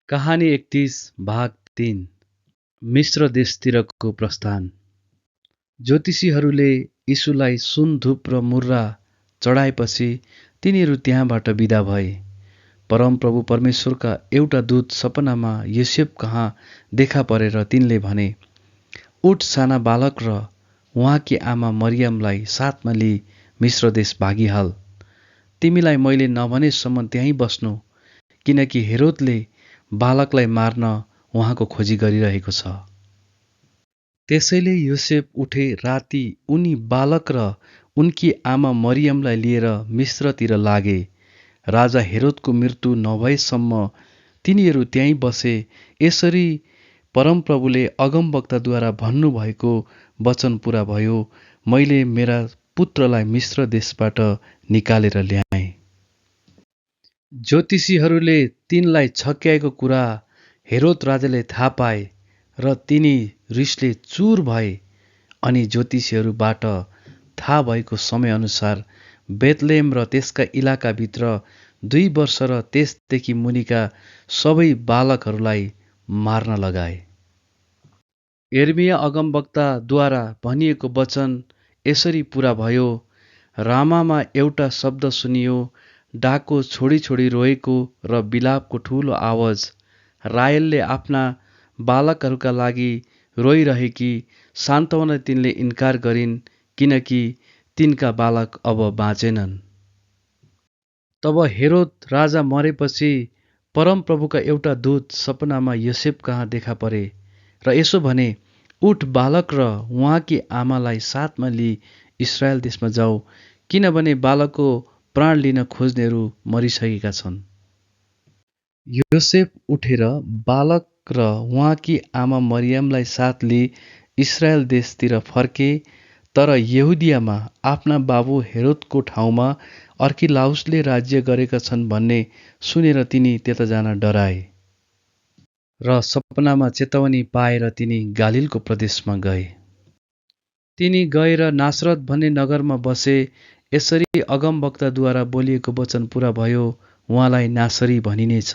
कहानी 31 भाग 3 मिश्र देशतिरको प्रस्थान। ज्योतिषीहरूले यीशुलाई सुन धूप र मुर्रा चढाएपछि तिनीहरू त्यहाँबाट बिदा भए। परमप्रभु परमेश्वरका एउटा दूत सपनामा योसेफ कहाँ देखा परेर तिनले भने, उठ, साना बालक र उहाँकी आमा मरियमलाई साथमा लिई मिश्र देश भागिहाल। तिमीलाई मैले नभनेसम्म त्यहीँ बस्नु, किनकि हेरोदले बालकलाई मार्न उहाँको खोजी गरिरहेको छ। त्यसैले योसेफ उठे राति उनी बालक र उनकी आमा मरियमलाई लिएर मिश्रतिर लागे। राजा हेरोदको मृत्यु नभएसम्म तिनीहरू त्यहीँ बसे। यसरी परमप्रभुले अगमवक्ताद्वारा भन्नुभएको वचन पूरा भयो, मैले मेरा पुत्रलाई मिश्र देशबाट निकालेर ल्याएँ। ज्योतिषीहरूले तिनलाई छक्याएको कुरा हेरोद राजाले थाहा पाए र तिनी रिसले चुर भए। अनि ज्योतिषीहरूबाट थाहा भएको समयअनुसार बेथलेहेम र त्यसका इलाकाभित्र 2 वर्ष र त्यसदेखि मुनिका सबै बालकहरूलाई मार्न लगाए। यिर्मया अगमवक्ताद्वारा भनिएको वचन यसरी पूरा भयो, रामामा एउटा शब्द सुनियो, डाको छोडी छोडी रोएको र बिलापको ठुलो आवाज। राहेलले आफ्ना बालकहरूका लागि रोइरहेकी सान्त्वना तिनले इन्कार गरिन्, किनकि तिनका बालक अब बाँचेनन्। तब हेरोद राजा मरेपछि परमप्रभुका एउटा दूत सपनामा योसेफ कहाँ देखा परे र यसो भने, उठ, बालक र उहाँकी आमालाई साथमा लिई इस्रायल देशमा जाऊ, किनभने बालकको प्राण लिन खोज्नेहरू मरिसकेका छन्। योसेफ उठेर बालक र उहाँकी आमा मरियमलाई साथ लिई इस्रायल देशतिर फर्के। तर यहुदियामा आफ्ना बाबु हेरोदको ठाउँमा अर्किलाउसले राज्य गरेका छन् भन्ने सुनेर तिनी त्यता जान डराए र सपनामा चेतावनी पाएर तिनी गालिलको प्रदेशमा गए। तिनी गएर नासरत भन्ने नगरमा बसे। यसरी अगमवक्ताद्वारा बोलिएको वचन पूरा भयो, उहाँलाई नासरी भनिनेछ।